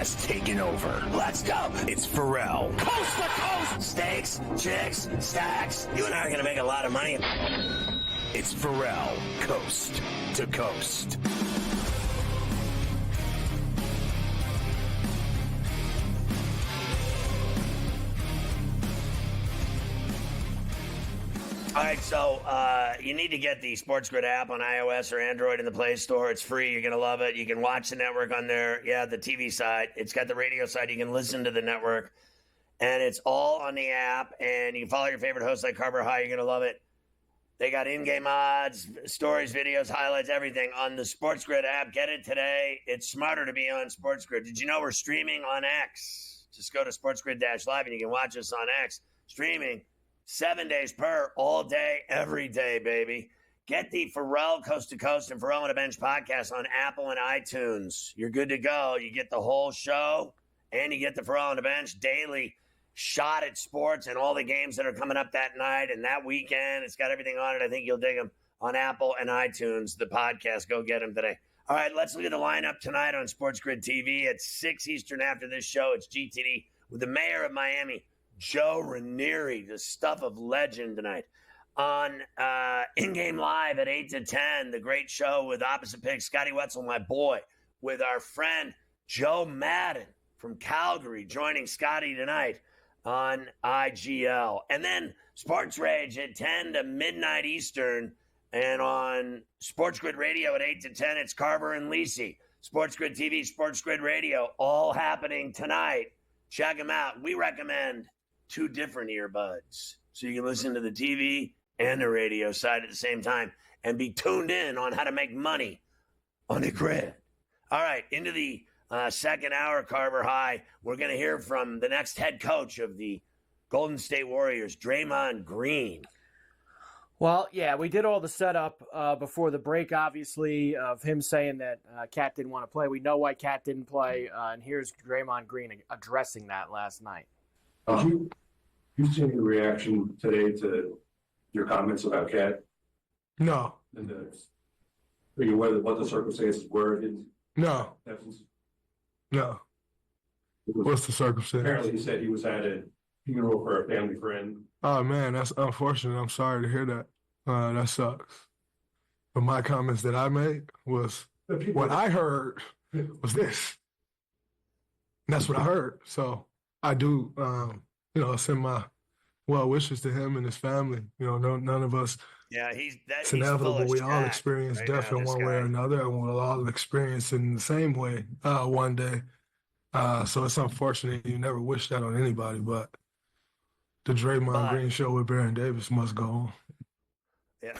has taken over. Let's go. It's Ferrall. Coast to coast. Steaks, chicks, stacks. You and I are going to make a lot of money. It's Ferrall, coast to coast. All right, so you need to get the SportsGrid app on iOS or Android in the Play Store. It's free. You're going to love it. You can watch the network on there. Yeah, the TV side. It's got the radio side. You can listen to the network. And it's all on the app. And you can follow your favorite hosts like Carver High. You're going to love it. They got in-game odds, stories, videos, highlights, everything on the SportsGrid app. Get it today. It's smarter to be on SportsGrid. Did you know we're streaming on X? Just go to SportsGrid-Live and you can watch us on X. Streaming 7 days per, all day, every day, baby. Get the Ferrall Coast to Coast and Ferrall on a Bench podcast on Apple and iTunes. You're good to go. You get the whole show and you get the Ferrall on a Bench daily shot at sports and all the games that are coming up that night and that weekend. It's got everything on it. I think you'll dig them on Apple and iTunes, the podcast. Go get them today. All right, let's look at the lineup tonight on SportsGrid TV at 6 Eastern after this show. It's GTD with the mayor of Miami, Joe Ranieri, the stuff of legend tonight. On In-Game Live at 8 to 10, the great show with Opposite Picks, Scotty Wetzel, my boy, with our friend Joe Madden from Calgary joining Scotty tonight on IGL. And then Sports Rage at 10 to midnight Eastern. And on SportsGrid Radio at 8 to 10, it's Carver and Lisi. SportsGrid TV, SportsGrid Radio, all happening tonight. Check them out. We recommend 2 different earbuds so you can listen to the TV and the radio side at the same time and be tuned in on how to make money on the grid. All right, into the second hour, Carver High. We're going to hear from the next head coach of the Golden State Warriors, Draymond Green. Well, yeah, we did all the setup before the break, obviously, of him saying that Cat didn't want to play. We know why Cat didn't play, and here's Draymond Green addressing that last night. You see any reaction today to your comments about Cat? No. And what the circumstances were? No. No. What's the circumstance? Apparently he said he was at a funeral for a family friend. Oh, man, that's unfortunate. I'm sorry to hear that. That sucks. But my comments that I made was, what I heard was this. And that's what I heard. So I do, send my well wishes to him and his family. None of us. Yeah, it's inevitable. We all experience death in one way or another, and we'll all experience it in the same way one day. So it's unfortunate. You never wish that on anybody, but the Draymond Green show with Baron Davis must go on. Yeah,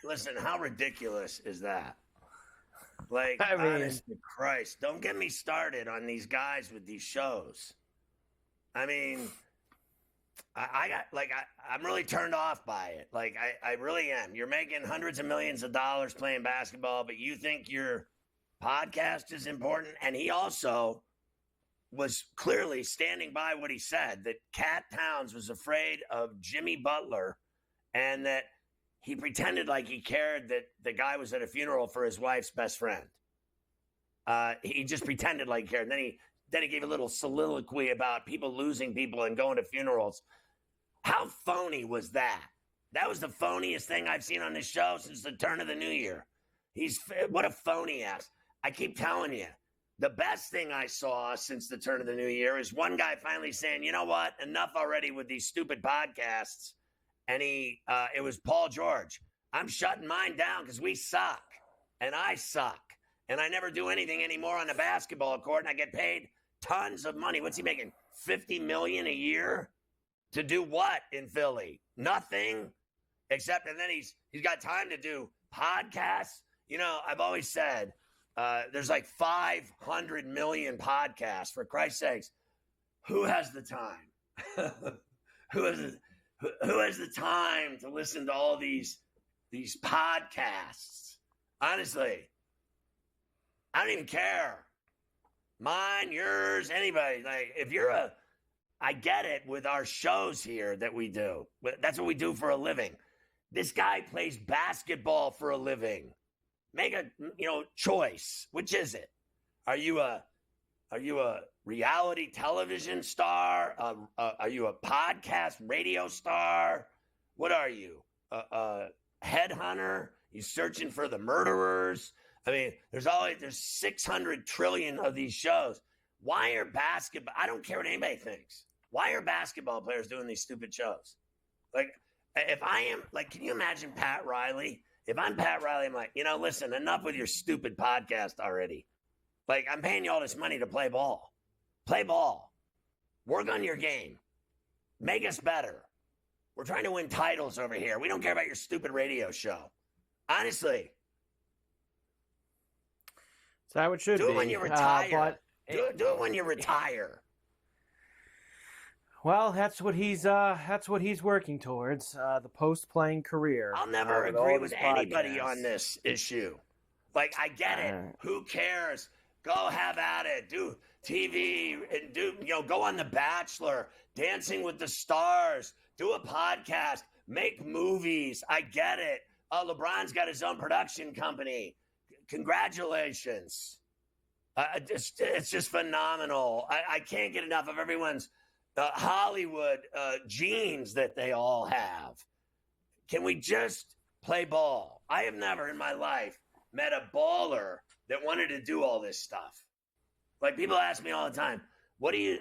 listen, how ridiculous is that? Like, honest to Christ, don't get me started on these guys with these shows. I mean, I'm really turned off by it. Like, I really am. You're making hundreds of millions of dollars playing basketball, but you think your podcast is important? And he also was clearly standing by what he said, that Cat Towns was afraid of Jimmy Butler and that he pretended like he cared that the guy was at a funeral for his wife's best friend. He just pretended like he cared. And then he gave a little soliloquy about people losing people and going to funerals. How phony was that? That was the phoniest thing I've seen on this show since the turn of the new year. What a phony ass. I keep telling you, the best thing I saw since the turn of the new year is one guy finally saying, you know what, enough already with these stupid podcasts. And it was Paul George. I'm shutting mine down because we suck. And I suck. And I never do anything anymore on the basketball court. And I get paid tons of money. What's he making? $50 million a year? To do what in Philly? Nothing. Except, and then he's got time to do podcasts. I've always said, there's like 500 million podcasts, for Christ's sakes. Who has the time? Who has the time to listen to all these podcasts? Honestly, I don't even care. Mine, yours, anybody. Like, if you're I get it with our shows here that we do. That's what we do for a living. This guy plays basketball for a living. Make a choice. Which is it? Are you a Are you a reality television star? Are you a podcast radio star? What are you? A headhunter? You searching for the murderers? I mean, there's 600 trillion of these shows. Why are basketball? I don't care what anybody thinks. Why are basketball players doing these stupid shows? Like, if I am, like, can you imagine Pat Riley? If I'm Pat Riley, I'm like, listen, enough with your stupid podcast already. Like, I'm paying you all this money to play ball. Play ball. Work on your game. Make us better. We're trying to win titles over here. We don't care about your stupid radio show. Honestly. That's how it should be. Do it when you retire. Do it when you retire. Well, that's what he's working towards, the post-playing career. I'll never agree with anybody on this issue. Like, I get it. Who cares? Go have at it. Do TV and go on The Bachelor, Dancing with the Stars, do a podcast, make movies. I get it. LeBron's got his own production company. Congratulations. It's just phenomenal. I can't get enough of everyone's Hollywood genes that they all have. Can we just play ball? I have never in my life met a baller that wanted to do all this stuff. Like, people ask me all the time, what do you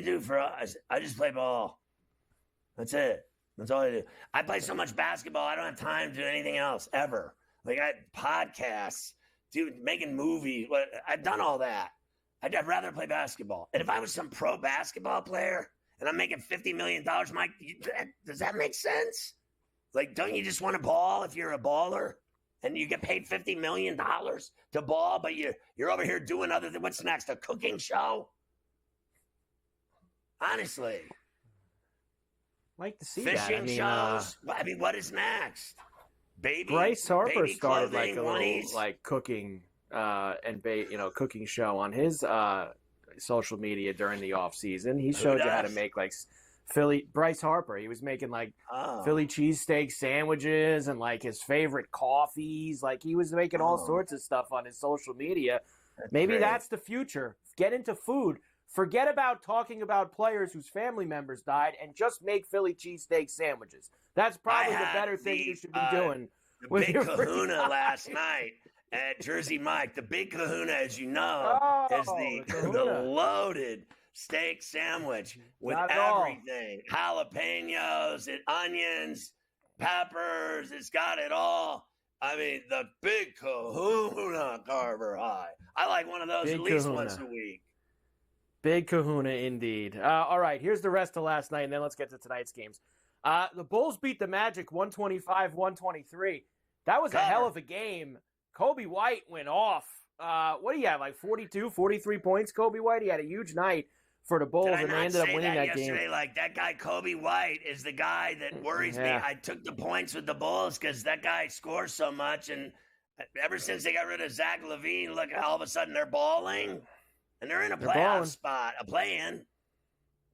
do for us? I just play ball. That's it. That's all I do. I play so much basketball, I don't have time to do anything else ever. Like, I podcasts, making movies. I've done all that. I'd rather play basketball. And if I was some pro basketball player and I'm making $50 million, Mike, does that make sense? Like, don't you just want to ball if you're a baller? And you get paid $50 million to ball, but you're over here doing other than what's next? A cooking show? Honestly. Like to see fishing that. shows. What is next? Bryce Harper started clothing, like a little cooking cooking show on his social media during the off season. He showed you how to make Bryce Harper. He was making Philly cheesesteak sandwiches and his favorite coffees. He was making all sorts of stuff on his social media. Maybe that's the future. Get into food. Forget about talking about players whose family members died and just make Philly cheesesteak sandwiches. That's probably the better thing you should be doing. The big kahuna last night at Jersey Mike. The big kahuna, as you know, is the loaded steak sandwich with everything. Jalapenos and onions, peppers. It's got it all. I mean, the big kahuna Carver High. I like one of those at least once a week. Big kahuna indeed. All right, here's the rest of last night, and then let's get to tonight's games. The Bulls beat the Magic 125-123. That was a hell of a game. Kobe White went off. What do you have, 42, 43 points, Kobe White? He had a huge night for the Bulls, and they ended up winning that game. That guy Kobe White is the guy that worries me. I took the points with the Bulls because that guy scores so much, and ever since they got rid of Zach LaVine, look, all of a sudden they're balling. And they're in a playoff spot, a play-in.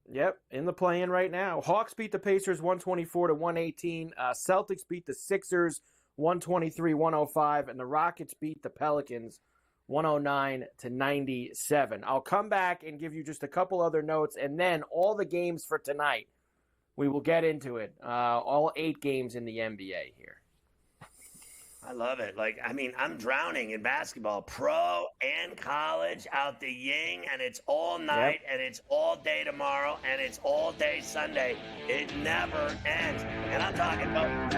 Yep, in the play-in right now. Hawks beat the Pacers 124-118. Celtics beat the Sixers 123-105. And the Rockets beat the Pelicans 109-97. I'll come back and give you just a couple other notes, and then all the games for tonight. We will get into it. All 8 games in the NBA here. I love it. I'm drowning in basketball, pro and college, out the yin, and it's all night, and it's all day tomorrow, and it's all day Sunday. It never ends. And I'm talking about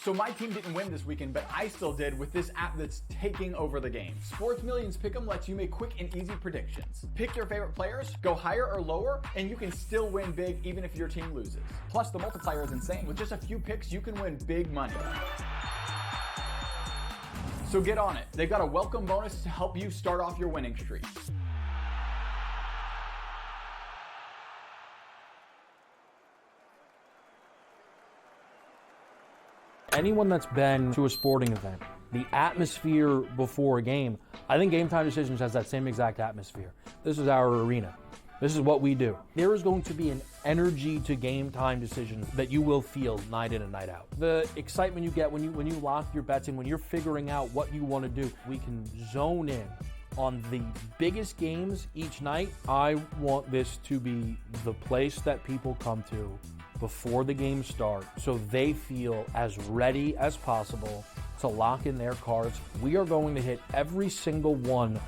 So my team didn't win this weekend, but I still did with this app that's taking over the game. Sports Millions Pick'em lets you make quick and easy predictions. Pick your favorite players, go higher or lower, and you can still win big even if your team loses. Plus, the multiplier is insane. With just a few picks, you can win big money. So get on it. They've got a welcome bonus to help you start off your winning streak. anyone that's been to a sporting event, the atmosphere before a game, I think Game Time Decisions has that same exact atmosphere. This is our arena. This is what we do. There is going to be an energy to Game Time Decisions that you will feel night in and night out. The excitement you get when you lock your bets in, when you're figuring out what you want to do, we can zone in on the biggest games each night. I want this to be the place that people come to before the games start so they feel as ready as possible to lock in their cards. We are going to hit every single one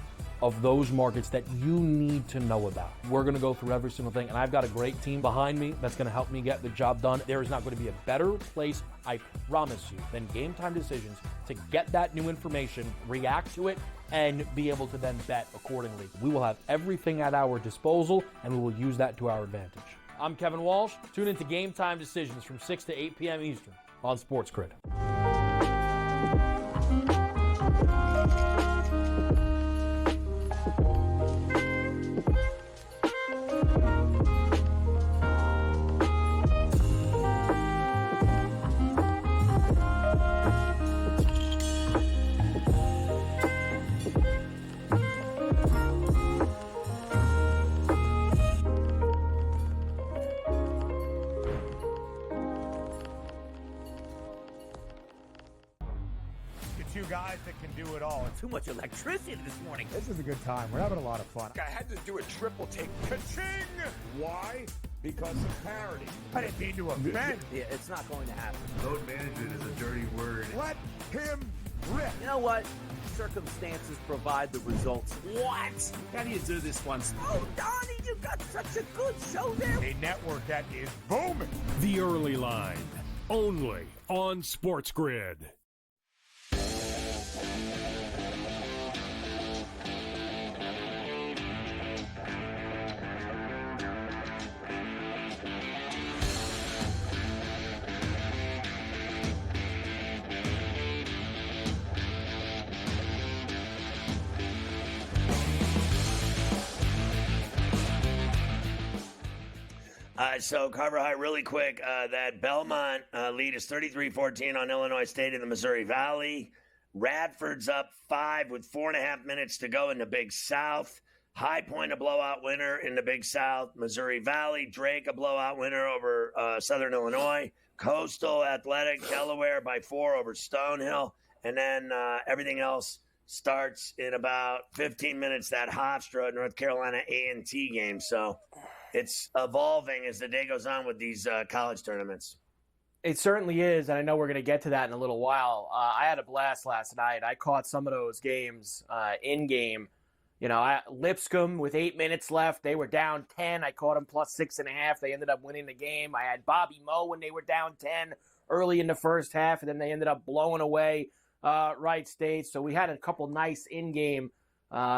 of those markets that you need to know about. We're going to go through every single thing, and I've got a great team behind me that's going to help me get the job done. There is not going to be a better place, I promise you, than Game Time Decisions to get that new information, react to it, and be able to then bet accordingly. We will have everything at our disposal, and we will use that to our advantage. I'm Kevin Walsh. Tune into Game Time Decisions from 6 to 8 p.m. Eastern on SportsGrid. Two guys that can do it all. Too much electricity this morning. This is a good time. We're having a lot of fun. I had to do a triple take. Ka-ching! Why? Because of parity. I didn't mean to offend. Yeah, it's not going to happen. Load management is a dirty word. Let him rip. You know what? Circumstances provide the results. What? How do you do this one? Oh, Donnie, you got such a good show there. A network that is booming. The Early Line, only on SportsGrid. So Carver High, really quick, that Belmont lead is 33-14 on Illinois State in the Missouri Valley. Radford's up 5 with 4.5 minutes to go in the Big South. High Point a blowout winner in the Big South. Missouri Valley, Drake a blowout winner over Southern Illinois. Coastal Athletic, Delaware by 4 over Stonehill. And then everything else starts in about 15 minutes, that Hofstra, North Carolina A&T game. So it's evolving as the day goes on with these college tournaments. It certainly is, and I know we're going to get to that in a little while. I had a blast last night. I caught some of those games in-game. You know, Lipscomb with 8 minutes left. They were down 10. I caught them plus 6.5. They ended up winning the game. I had Bobby Moe when they were down 10 early in the first half, and then they ended up blowing away Wright State. So we had a couple nice in-game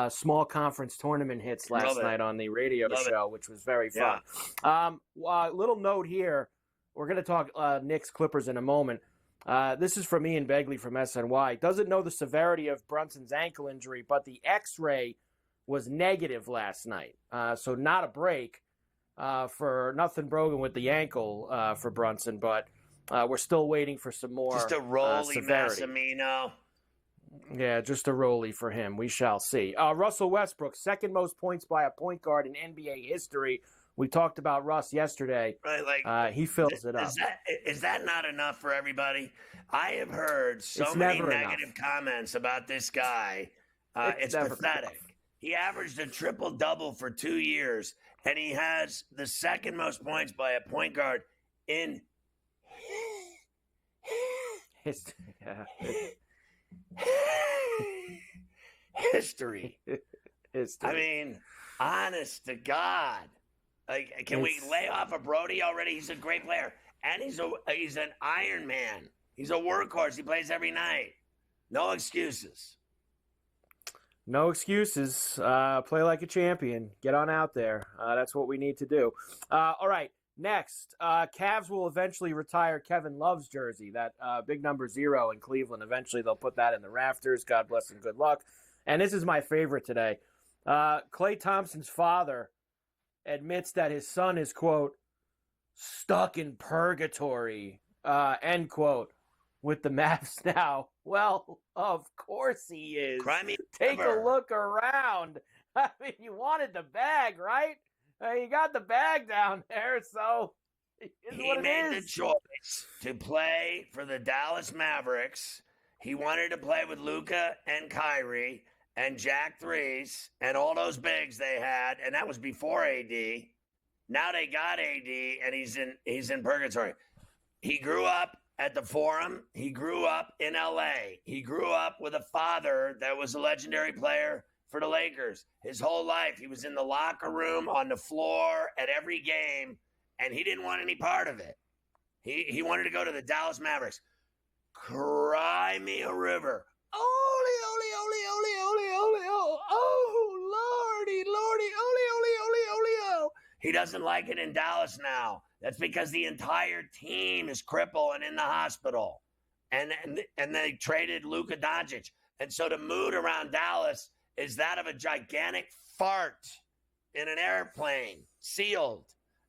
small conference tournament hits last night on the radio show, which was very fun. Yeah. Little note here. We're going to talk Knicks Clippers in a moment. This is from Ian Begley from SNY. Doesn't know the severity of Brunson's ankle injury, but the X-ray was negative last night. So not a break for nothing broken with the ankle for Brunson, but we're still waiting for some more Just a rolly severity. Massimino. Yeah, just a rollie for him. We shall see. Russell Westbrook, second most points by a point guard in NBA history. We talked about Russ yesterday. Right, like he fills it up. Is that not enough for everybody? I have heard so many negative comments about this guy. It's pathetic. Enough. He averaged a triple-double for 2 years, and he has the second most points by a point guard in history. I mean, honest to God. Like, can we lay off a Brody already? He's a great player. And he's an Iron Man. He's a workhorse. He plays every night. No excuses. No excuses. Play like a champion. Get on out there. That's what we need to do. All right. Next, Cavs will eventually retire Kevin Love's jersey, that big number 0 in Cleveland. Eventually, they'll put that in the rafters. God bless and good luck. And this is my favorite today. Klay Thompson's father admits that his son is, quote, stuck in purgatory, end quote, with the Mavs now? Well, of course he is. Cry me Take a river. a look around. I mean, you wanted the bag, right? You got the bag down there, so it's He what it made the is. choice to play for the Dallas Mavericks. He wanted to play with Luka and Kyrie and Jack Threes and all those bigs they had, and that was before AD. Now they got AD, and he's in purgatory. He grew up at the Forum. He grew up in LA. He grew up with a father that was a legendary player for the Lakers. His whole life, he was in the locker room, on the floor, at every game, and he didn't want any part of it. He wanted to go to the Dallas Mavericks. Cry me a river. Ole, ole, ole, ole, ole, ole, ole. Oh, lordy, lordy, ole, ole, ole, ole, ole. He doesn't like it in Dallas now. That's because the entire team is crippled and in the hospital. And they traded Luka Doncic. And so the mood around Dallas is that of a gigantic fart in an airplane, sealed.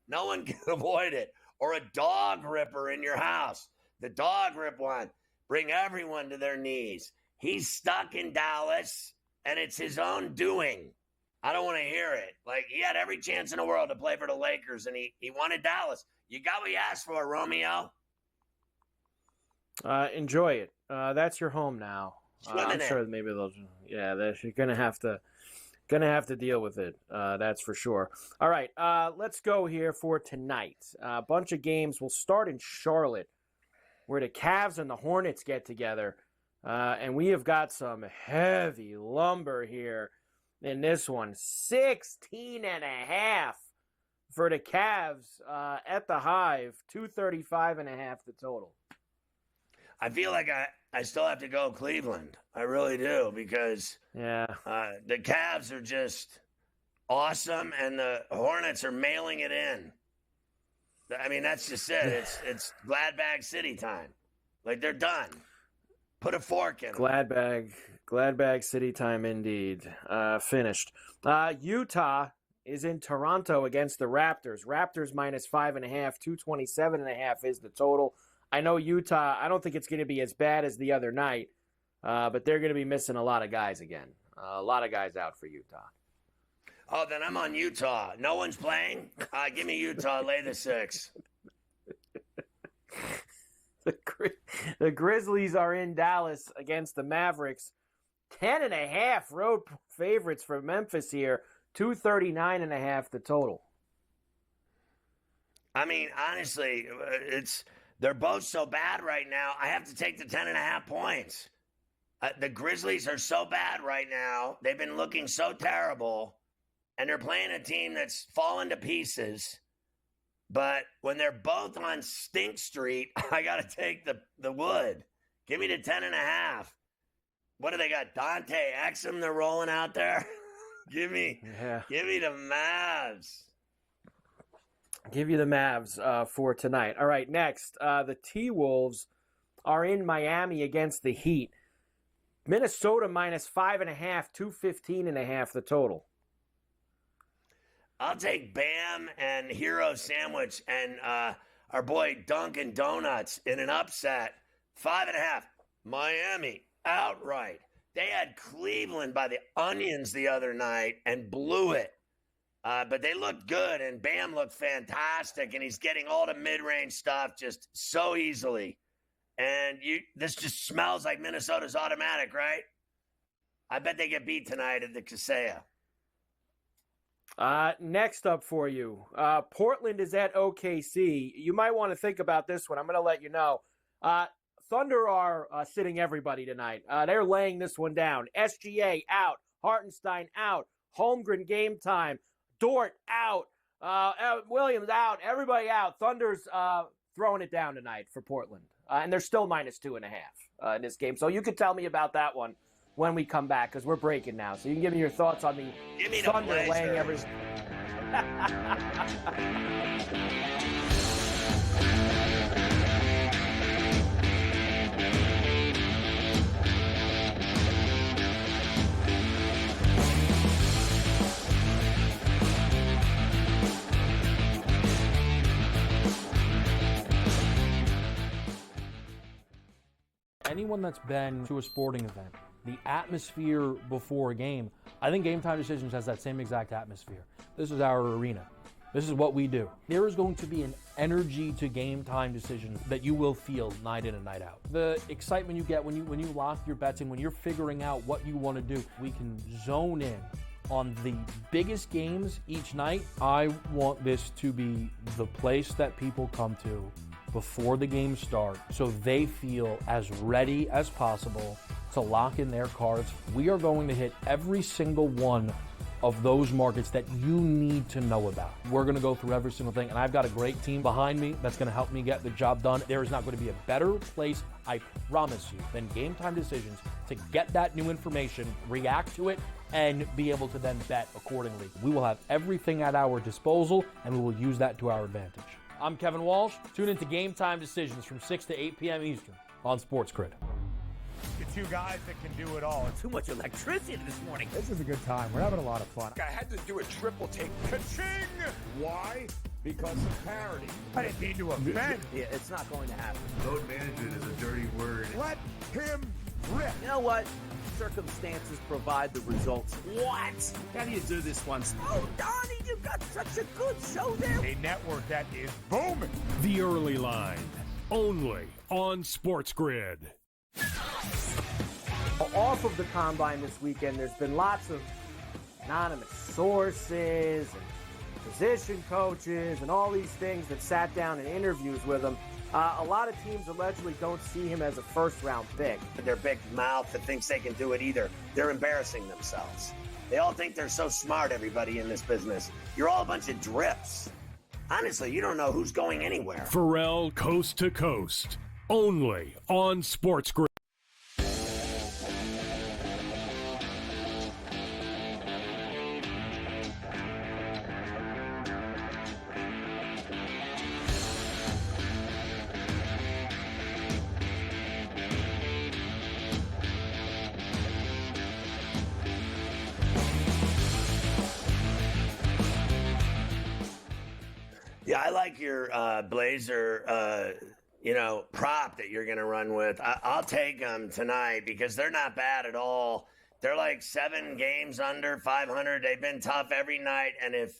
No one can avoid it. Or a dog ripper in your house. The dog rip one. Bring everyone to their knees. He's stuck in Dallas, and it's his own doing. I don't want to hear it. Like, he had every chance in the world to play for the Lakers, and he wanted Dallas. You got what you asked for, Romeo. Enjoy it. That's your home now. I'm in sure it. maybe they'll. Yeah, you're gonna have to deal with it. That's for sure. All right, let's go here for tonight. A bunch of games. We'll start in Charlotte, where the Cavs and the Hornets get together, and we have got some heavy lumber here in this one. 16.5 for the Cavs at the Hive. 235.5 the total. I feel like I still have to go Cleveland. I really do, because Yeah. the Cavs are just awesome, and the Hornets are mailing it in. I mean, that's just it. It's glad bag city time. Like, they're done. Put a fork in them. Glad bag city time indeed. Finished. Utah is in Toronto against the Raptors. Raptors minus 5.5, 227.5 is the total. I know Utah, I don't think it's going to be as bad as the other night, but they're going to be missing a lot of guys again. A lot of guys out for Utah. Oh, then I'm on Utah. No one's playing? Give me Utah. Lay the 6. The Grizzlies are in Dallas against the Mavericks. 10.5 road favorites for Memphis here. 239.5 the total. I mean, honestly, they're both so bad right now. I have to take the 10.5 points. The Grizzlies are so bad right now. They've been looking so terrible, and they're playing a team that's fallen to pieces. But when they're both on Stink Street, I got to take the wood. Give me the 10.5. What do they got? Dante Exum they're rolling out there? Give me the Mavs. Give you the Mavs for tonight. All right, next, the T-Wolves are in Miami against the Heat. Minnesota minus 5.5, 215.5 the total. I'll take Bam and Hero Sandwich and our boy Dunkin' Donuts in an upset. 5.5. Miami outright. They had Cleveland by the onions the other night and blew it. But they looked good, and Bam looked fantastic, and he's getting all the mid-range stuff just so easily. And this just smells like Minnesota's automatic, right? I bet they get beat tonight at the Kaseya. Next up for you, Portland is at OKC. You might want to think about this one. I'm going to let you know. Thunder are sitting everybody tonight. They're laying this one down. SGA out. Hartenstein out. Holmgren game time. Dort out. Williams out. Everybody out. Thunder's throwing it down tonight for Portland. And they're still minus 2.5 in this game. So you could tell me about that one when we come back, because we're breaking now. So you can give me your thoughts on the Thunder laying everything. anyone that's been to a sporting event, the atmosphere before a game, I think Game Time Decisions has that same exact atmosphere. This is our arena. This is what we do. There is going to be an energy to Game Time Decisions that you will feel night in and night out. The excitement you get when you lock your bets in, when you're figuring out what you want to do, we can zone in on the biggest games each night. I want this to be the place that people come to before the games start so they feel as ready as possible to lock in their cards. We are going to hit every single one of those markets that you need to know about. We're going to go through every single thing, and I've got a great team behind me that's going to help me get the job done. There is not going to be a better place, I promise you, than Game Time Decisions to get that new information, react to it, and be able to then bet accordingly. We will have everything at our disposal, and we will use that to our advantage. I'm Kevin Walsh. Tune into Game Time Decisions from 6 to 8 p.m. Eastern on SportsGrid. The two guys that can do it all. Too much electricity this morning. This is a good time. We're having a lot of fun. I had to do a triple take. Ka-ching! Why? Because of parity. I didn't mean to offend. Yeah, it's not going to happen. Load management is a dirty word. Let him rip. You know what? Circumstances provide the results. What? How do you do this one? Oh, Donnie, you got such a good show there. A network that is booming. The Early Line, only on SportsGrid. Off of the Combine this weekend, there's been lots of anonymous sources and position coaches and all these things that sat down in interviews with him. A lot of teams allegedly don't see him as a first-round pick. Their big mouth that thinks they can do it either. They're embarrassing themselves. They all think they're so smart, everybody in this business. You're all a bunch of drips. Honestly, you don't know who's going anywhere. Ferrall Coast to Coast, only on SportsGrid. Yeah, I like your Blazer, prop that you're going to run with. I'll take them tonight because they're not bad at all. They're like 7 games under 500. They've been tough every night. And if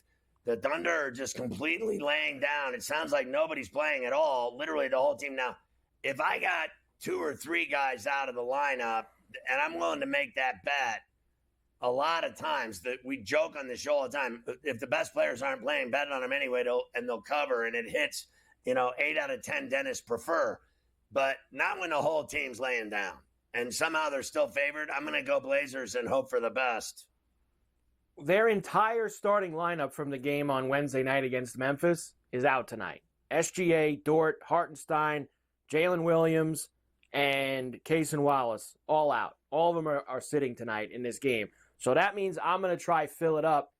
the Thunder are just completely laying down, it sounds like nobody's playing at all, literally the whole team. Now, if I got 2 or 3 guys out of the lineup, and I'm willing to make that bet, a lot of times that we joke on the show all the time. If the best players aren't playing, bet on them anyway, they'll cover, and it hits, 8 out of 10 dentists prefer, but not when the whole team's laying down. And somehow they're still favored. I'm going to go Blazers and hope for the best. Their entire starting lineup from the game on Wednesday night against Memphis is out tonight. SGA, Dort, Hartenstein, Jalen Williams, and Cason Wallace, all out. All of them are sitting tonight in this game. So that means I'm going to try fill it up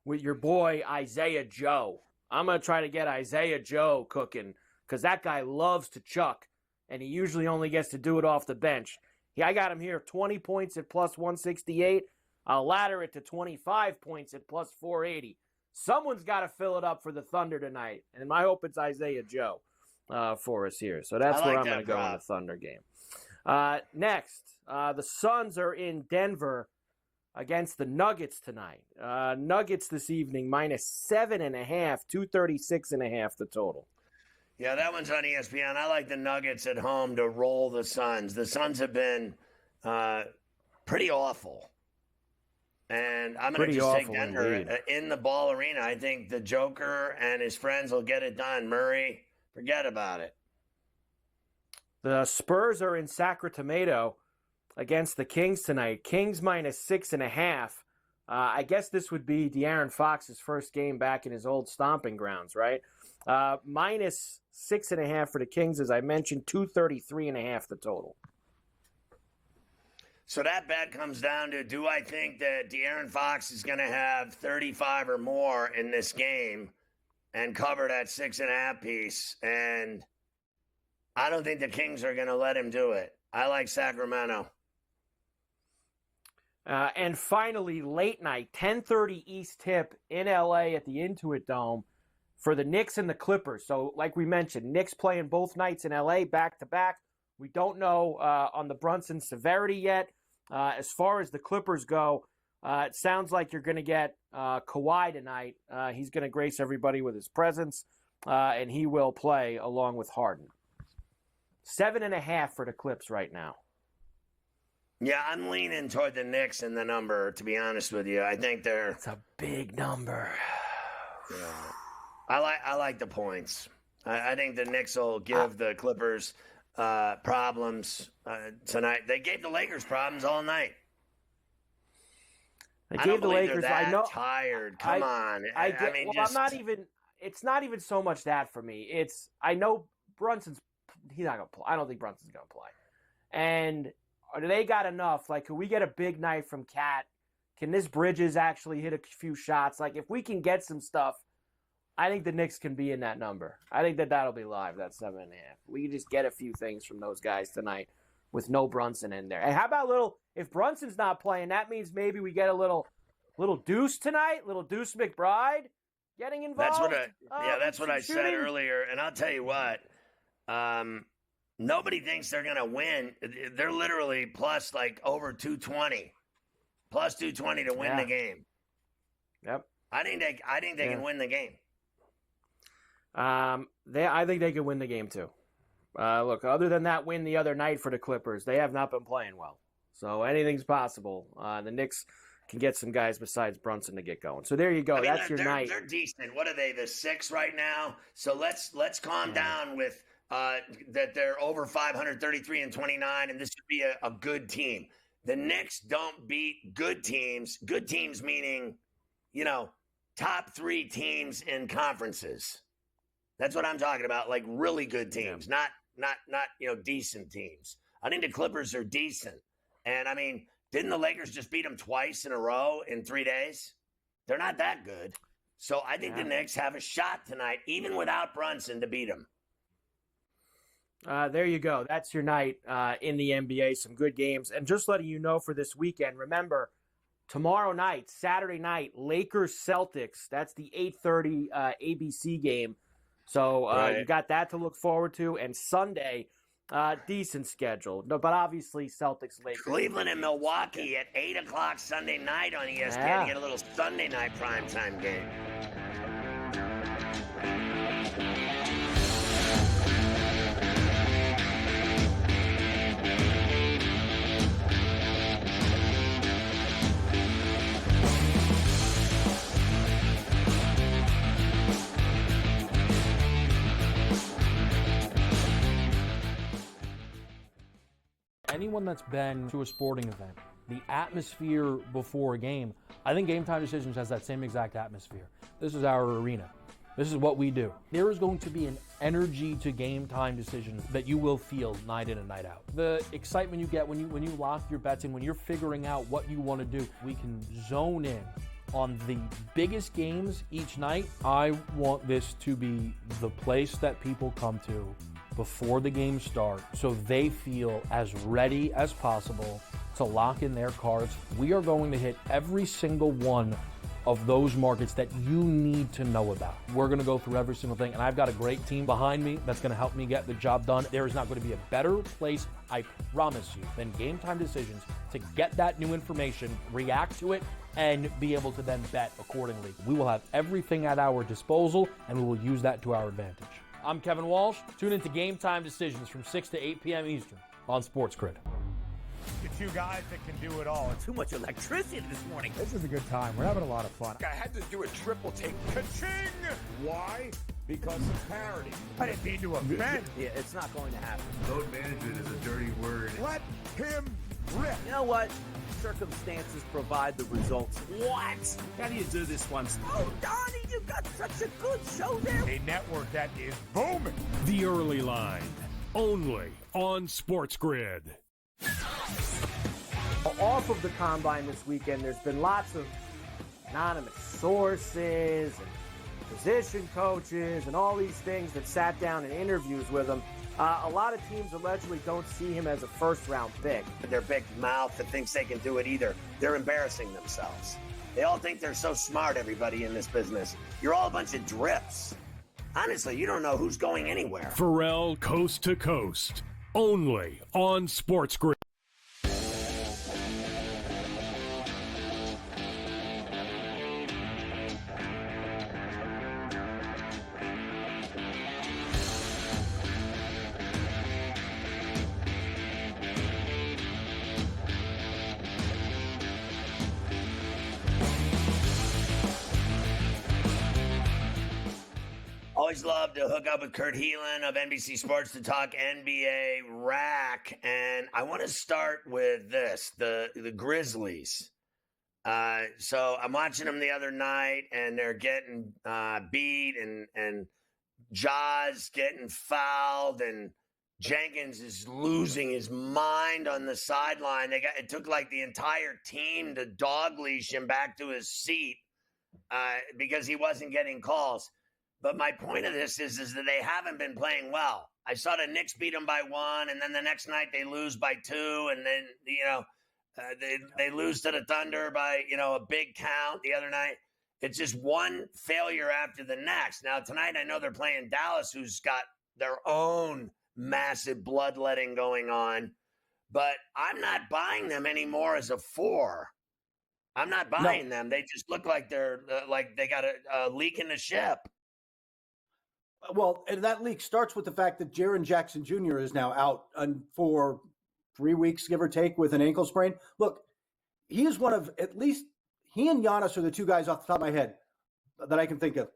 with your boy Isaiah Joe. I'm going to try to get Isaiah Joe cooking because that guy loves to chuck, and he usually only gets to do it off the bench. I got him here 20 points at plus 168. I'll ladder it to 25 points at plus 480. Someone's got to fill it up for the Thunder tonight, and I hope it's Isaiah Joe for us here. So that's where I'm going to go in the Thunder game. Next, the Suns are in Denver against the Nuggets tonight. Nuggets this evening, minus 7.5, 236.5 the total. Yeah, that one's on ESPN. I like the Nuggets at home to roll the Suns. The Suns have been pretty awful. And I'm going to just take Denver in the Ball Arena. I think the Joker and his friends will get it done. Murray, forget about it. The Spurs are in Sacramento against the Kings tonight. Kings minus 6.5. I guess this would be De'Aaron Fox's first game back in his old stomping grounds, right? Minus 6.5 for the Kings, as I mentioned, 233.5 the total. So that bet comes down to, do I think that De'Aaron Fox is going to have 35 or more in this game and cover that 6.5 piece? And I don't think the Kings are going to let him do it. I like Sacramento. And finally, late night, 10:30 East tip in LA at the Intuit Dome for the Knicks and the Clippers. So like we mentioned, Knicks playing both nights in LA back-to-back. We don't know on the Brunson severity yet. As far as the Clippers go, it sounds like you're going to get Kawhi tonight. He's going to grace everybody with his presence, and he will play along with Harden. 7.5 for the Clips right now. Yeah, I'm leaning toward the Knicks in the number, to be honest with you. I think they're... It's a big number. Yeah. I like the points. I think the Knicks will give the Clippers problems tonight. They gave the Lakers problems all night. They I gave don't the believe Lakers. they're that I know. tired. Come on. I mean, well, just... I'm not even. It's not even so much that for me. It's I know Brunson's. He's not gonna play. I don't think Brunson's gonna play. And they got enough. Like, can we get a big night from Cat? Can this Bridges actually hit a few shots? Like, if we can get some stuff, I think the Knicks can be in that number. I think that'll be live. That 7.5. We can just get a few things from those guys tonight with no Brunson in there. And how about if Brunson's not playing, that means maybe we get a little Deuce tonight, little Deuce McBride getting involved. That's what I said earlier. And I'll tell you what, nobody thinks they're going to win. They're literally plus like over 220, plus 220 to win the game. Yep. I think they can win the game. I think they can win the game too. Look, other than that win the other night for the Clippers, they have not been playing well. So anything's possible. The Knicks can get some guys besides Brunson to get going. So there you go. I mean, that's your night. They're decent. What are they? The 6 right now. So let's calm down with that they're over 533 and 29, and this would be a good team. The Knicks don't beat good teams. Good teams meaning, top 3 teams in conferences. That's what I'm talking about. Like really good teams, not decent teams. I think the Clippers are decent. And I mean, didn't the Lakers just beat them twice in a row in 3 days? They're not that good. So I think the Knicks have a shot tonight, even without Brunson, to beat them. There you go. That's your night in the NBA. Some good games. And just letting you know for this weekend, remember, tomorrow night, Saturday night, Lakers-Celtics. That's the 8:30 ABC game. So you got that to look forward to. And Sunday, decent schedule. No, but obviously Celtics, Lakers. Cleveland and Milwaukee at 8 o'clock Sunday night on ESPN. You get a little Sunday night primetime game. Anyone that's been to a sporting event, the atmosphere before a game, I think Game Time Decisions has that same exact atmosphere. This is our arena. This is what we do. There is going to be an energy to Game Time Decisions that you will feel night in and night out. The excitement you get when you lock your bets in, when you're figuring out what you want to do, we can zone in on the biggest games each night. I want this to be the place that people come to before the games start so they feel as ready as possible to lock in their cards. We are going to hit every single one of those markets that you need to know about. We're going to go through every single thing, and I've got a great team behind me that's going to help me get the job done. There is not going to be a better place, I promise you, than Game Time Decisions to get that new information, react to it, and be able to then bet accordingly. We will have everything at our disposal, and we will use that to our advantage. I'm Kevin Walsh. Tune into Game Time Decisions from 6 to 8 p.m. Eastern on SportsGrid. The 2 guys that can do it all. Too much electricity this morning. This is a good time. We're having a lot of fun. I had to do a triple take. Ka-ching! Why? Because of parity. I didn't mean to offend. Yeah, it's not going to happen. Load management is a dirty word. Let him rip. You know what? Circumstances provide the results. What? How do you do this one? Oh, Donnie, you got such a good show there. A network that is booming. The Early Line, only on SportsGrid. Off of the Combine this weekend, there's been lots of anonymous sources and position coaches and all these things that sat down in interviews with him. A lot of teams allegedly don't see him as a first-round pick. Their big mouth that thinks they can do it either. They're embarrassing themselves. They all think they're so smart, everybody in this business. You're all a bunch of drips. Honestly, you don't know who's going anywhere. Ferrall Coast to Coast, only on SportsGrid. Always love to hook up with Kurt Heelan of NBC Sports to talk NBA rack. And I want to start with this, the Grizzlies. So I'm watching them the other night, and they're getting beat, and Jaws getting fouled, and Jenkins is losing his mind on the sideline. It took like the entire team to dog leash him back to his seat because he wasn't getting calls. But my point of this is that they haven't been playing well. I saw the Knicks beat them by 1, and then the next night they lose by 2, and then they lose to the Thunder by a big count the other night. It's just one failure after the next. Now tonight I know they're playing Dallas, who's got their own massive bloodletting going on, but I'm not buying them anymore as a 4. I'm not buying them. They just look like they're like they got a leak in the ship. Well, and that leak starts with the fact that Jaren Jackson Jr. is now out for 3 weeks, give or take, with an ankle sprain. Look, he is one of, at least he and Giannis are the two guys off the top of my head that I can think of.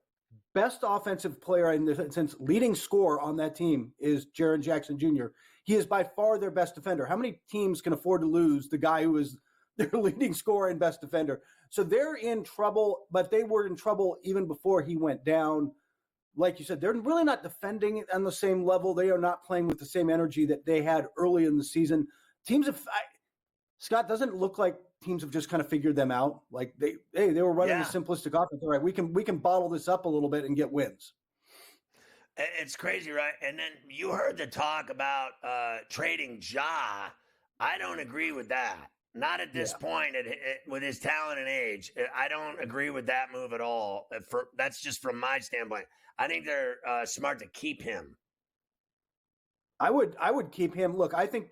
Best offensive player in the sense, leading scorer on that team is Jaren Jackson Jr. He is by far their best defender. How many teams can afford to lose the guy who is their leading scorer and best defender? So they're in trouble, but they were in trouble even before he went down. Like you said, they're really not defending on the same level. They are not playing with the same energy that they had early in the season. Teams have, Scott, doesn't look like teams have just kind of figured them out. Like they were running a simplistic offense. All right, we can bottle this up a little bit and get wins. It's crazy, right? And then you heard the talk about trading Ja. I don't agree with that. Not at this point, with his talent and age. I don't agree with that move at all. That's just from my standpoint. I think they're smart to keep him. I would keep him. Look, I think,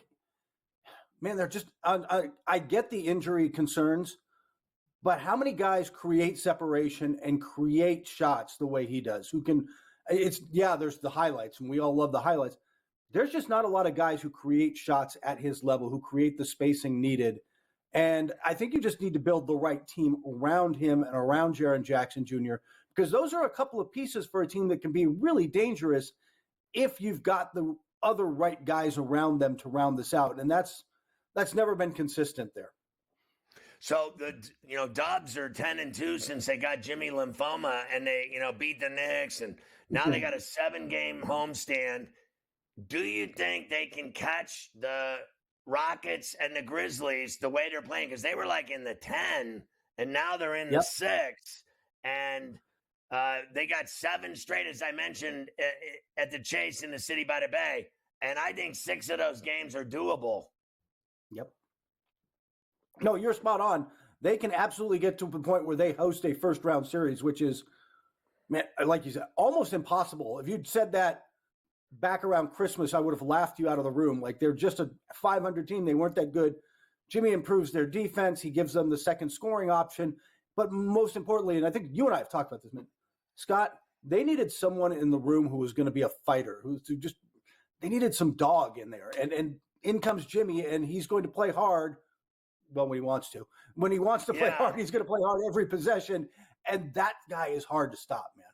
man, they're just. I get the injury concerns, but how many guys create separation and create shots the way he does? Who can? There's the highlights, and we all love the highlights. There's just not a lot of guys who create shots at his level, who create the spacing needed. And I think you just need to build the right team around him and around Jaren Jackson Jr., because those are a couple of pieces for a team that can be really dangerous if you've got the other right guys around them to round this out. And that's never been consistent there. So the Dubs are 10-2 since they got Jimmy Lymphoma, and they beat the Knicks, and now they got a 7-game homestand. Do you think they can catch the Rockets and the Grizzlies the way they're playing? Because they were like in the 10, and now they're in the 6, and they got 7 straight, as I mentioned, at the Chase in the City by the Bay. And I think 6 of those games are doable. Yep. No, you're spot on. They can absolutely get to the point where they host a first-round series, which is, man, like you said, almost impossible. If you'd said that back around Christmas, I would have laughed you out of the room. Like, they're just a 500 team. They weren't that good. Jimmy improves their defense. He gives them the second scoring option. But most importantly, and I think you and I have talked about this, man, Scott, they needed someone in the room who was going to be a fighter, they needed some dog in there. And in comes Jimmy, and he's going to play hard. Well, when he wants to. When he wants to play hard, he's going to play hard every possession. And that guy is hard to stop, man.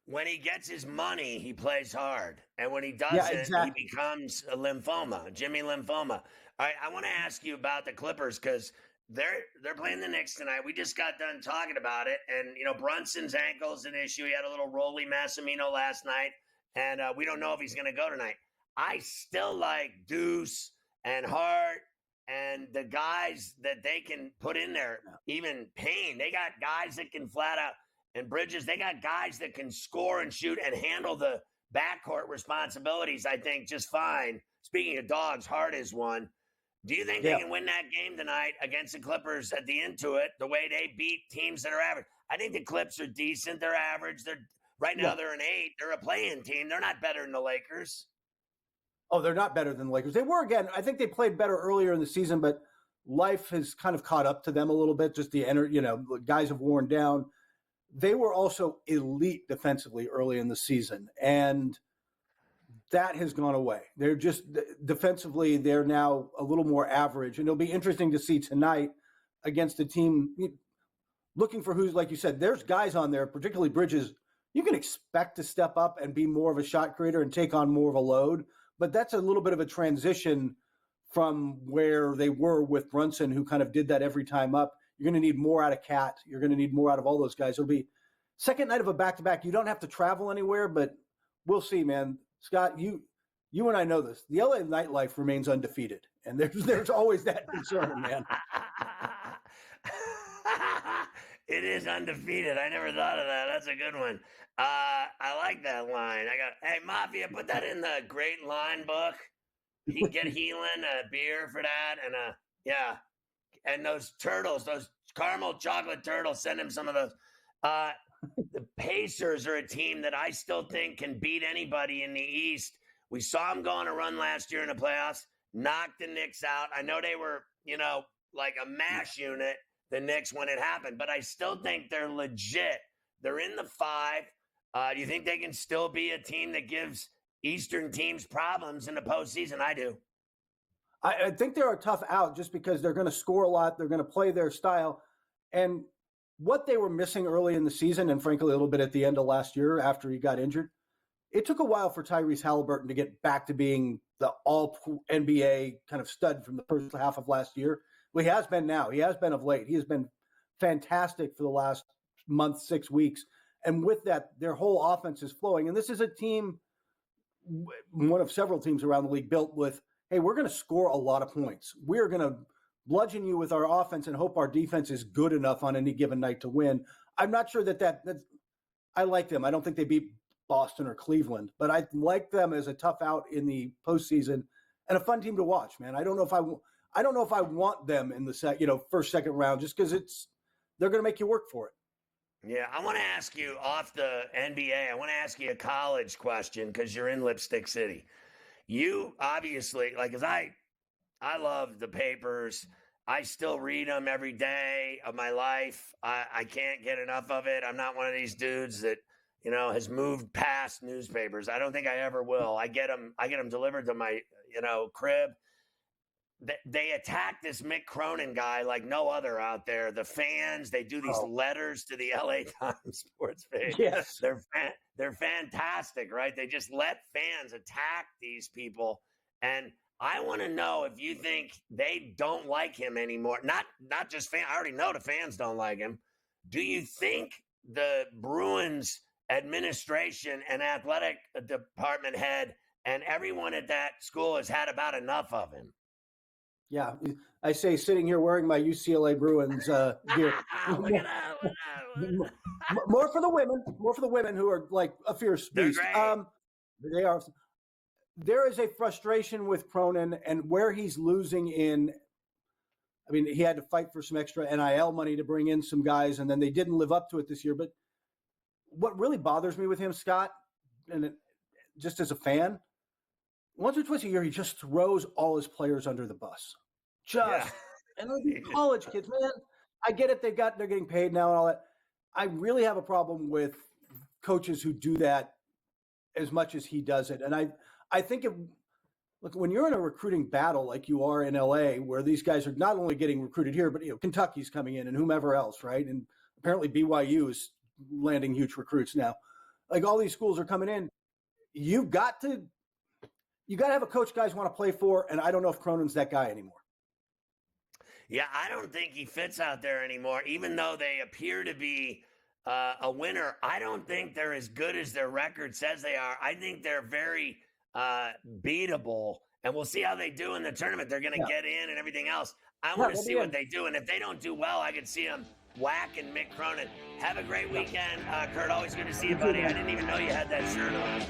When he gets his money, he plays hard. And when he doesn't, he becomes a lymphoma, Jimmy Lymphoma. All right, I want to ask you about the Clippers, because they're playing the Knicks tonight. We just got done talking about it. And, Brunson's ankle's an issue. He had a little roly Massimino last night. And we don't know if he's going to go tonight. I still like Deuce and Hart and the guys that they can put in there. Even Payne. They got guys that can flat out. And Bridges, they got guys that can score and shoot and handle the backcourt responsibilities, I think, just fine. Speaking of dogs, Hart is one. Do you think they can win that game tonight against the Clippers at the end to it, the way they beat teams that are average? I think the Clips are decent. They're average. Right now they're an 8. They're a play-in team. They're not better than the Lakers. Oh, they're not better than the Lakers. They were, again. I think they played better earlier in the season, but life has kind of caught up to them a little bit. Just the guys have worn down. They were also elite defensively early in the season, and that has gone away. They're just defensively, they're now a little more average, and it'll be interesting to see tonight against a team looking for who's, like you said, there's guys on there, particularly Bridges, you can expect to step up and be more of a shot creator and take on more of a load, but that's a little bit of a transition from where they were with Brunson, who kind of did that every time up. You're going to need more out of Cat. You're going to need more out of all those guys. It'll be second night of a back-to-back. You don't have to travel anywhere, but we'll see, man. Scott, you and I know this. The LA nightlife remains undefeated, and there's always that concern, man. It is undefeated. I never thought of that. That's a good one. I like that line. Hey, Mafia, put that in the great line book. You get Heelan a beer for that, and yeah. And those turtles, those caramel chocolate turtles, send him some of those. The Pacers are a team that I still think can beat anybody in the East. We saw them go on a run last year in the playoffs, knocked the Knicks out. I know they were, like a mash unit, the Knicks, when it happened, but I still think they're legit. They're in the 5. Do you think they can still be a team that gives Eastern teams problems in the postseason? I do. I think they're a tough out just because they're going to score a lot. They're going to play their style. And what they were missing early in the season, and frankly, a little bit at the end of last year after he got injured, it took a while for Tyrese Halliburton to get back to being the all-NBA kind of stud from the first half of last year. Well, he has been now. He has been of late. He has been fantastic for the last month, 6 weeks. And with that, their whole offense is flowing. And this is a team, one of several teams around the league, built with, hey, we're going to score a lot of points. We're going to bludgeon you with our offense and hope our defense is good enough on any given night to win. I'm not sure that's I like them. I don't think they beat Boston or Cleveland, but I like them as a tough out in the postseason and a fun team to watch, man. I don't know if I want them in the first, second round, just because they're going to make you work for it. Yeah, I want to ask you off the NBA. I want to ask you a college question because you're in Lipstick City. You obviously, as I love the papers. I still read them every day of my life. I can't get enough of it. I'm not one of these dudes that, has moved past newspapers. I don't think I ever will. I get them delivered to my, crib. They attack this Mick Cronin guy like no other out there. The fans, they do these letters to the LA Times sports page. Yes. They're fantastic, right? They just let fans attack these people. And I want to know if you think they don't like him anymore. Not just fans. I already know the fans don't like him. Do you think the Bruins administration and athletic department head and everyone at that school has had about enough of him? Yeah, I say sitting here wearing my UCLA Bruins gear. More for the women who are like a fierce beast. They are. There is a frustration with Cronin and where he's losing in. I mean, he had to fight for some extra NIL money to bring in some guys, and then they didn't live up to it this year. But what really bothers me with him, Scott, just as a fan, once or twice a year, he just throws all his players under the bus. And they're college kids, man. I get it. They're getting paid now and all that. I really have a problem with coaches who do that as much as he does it. And I think look, when you're in a recruiting battle like you are in LA, where these guys are not only getting recruited here, but Kentucky's coming in and whomever else, right? And apparently BYU is landing huge recruits now. Like all these schools are coming in. You got to have a coach guys want to play for, and I don't know if Cronin's that guy anymore. Yeah, I don't think he fits out there anymore, even though they appear to be a winner. I don't think they're as good as their record says they are. I think they're very beatable, and we'll see how they do in the tournament. They're going to get in and everything else. I want to see what they do, and if they don't do well, I could see them whacking Mick Cronin. Have a great weekend, Kurt. Always good to see you, buddy. I didn't even know you had that shirt on.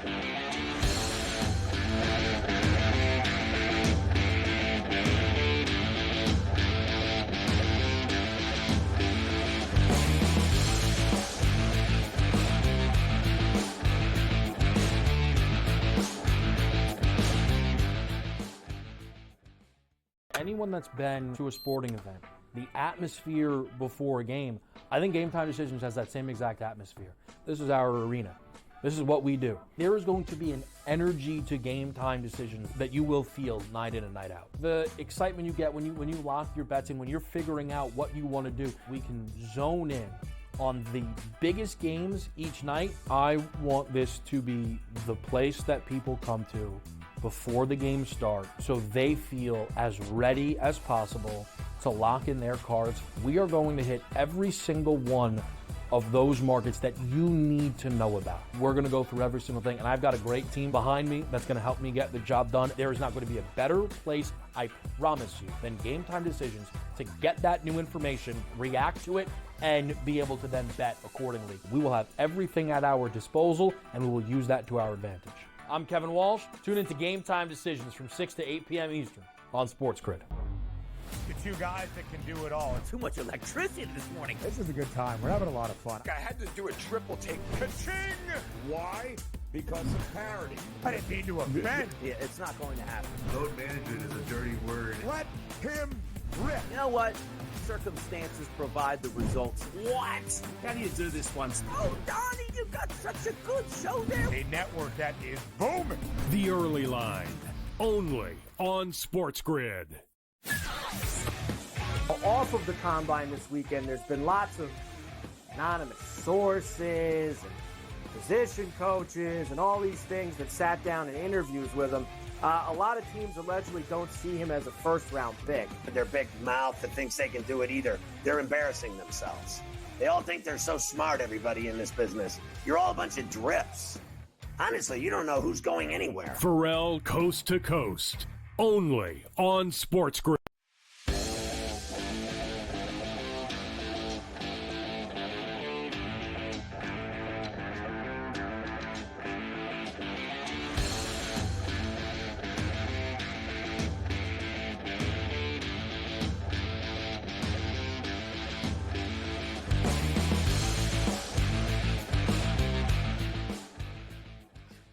anyone that's been to a sporting event, the atmosphere before a game, I think Game Time Decisions has that same exact atmosphere. This is our arena. This is what we do. There is going to be an energy to Game Time Decisions that you will feel night in and night out. The excitement you get when you lock your bets in, when you're figuring out what you want to do, we can zone in on the biggest games each night. I want this to be the place that people come to before the games start so they feel as ready as possible to lock in their cards. We are going to hit every single one of those markets that you need to know about. We're going to go through every single thing, and I've got a great team behind me that's going to help me get the job done. There is not going to be a better place, I promise you, than Game Time Decisions to get that new information, react to it, and be able to then bet accordingly. We will have everything at our disposal, and we will use that to our advantage. I'm Kevin Walsh. Tune into Game Time Decisions from 6 to 8 p.m. Eastern on SportsGrid. The two guys that can do it all. Too much electricity this morning. This is a good time. We're having a lot of fun. I had to do a triple take. Ka-ching! Why? Because of parity. I didn't mean to offend. Yeah, it's not going to happen. Load management is a dirty word. Let him rip. You know what? Circumstances provide the results. What? How do you do this one? Oh, Donnie, you got such a good show there. A network that is booming. The Early Line, only on SportsGrid. Off of the combine this weekend, there's been lots of anonymous sources and position coaches and all these things that sat down in interviews with him. A lot of teams allegedly don't see him as a first-round pick. Their big mouth that thinks they can do it either. They're embarrassing themselves. They all think they're so smart, everybody in this business. You're all a bunch of drips. Honestly, you don't know who's going anywhere. Ferrall Coast to Coast, only on SportsGrid.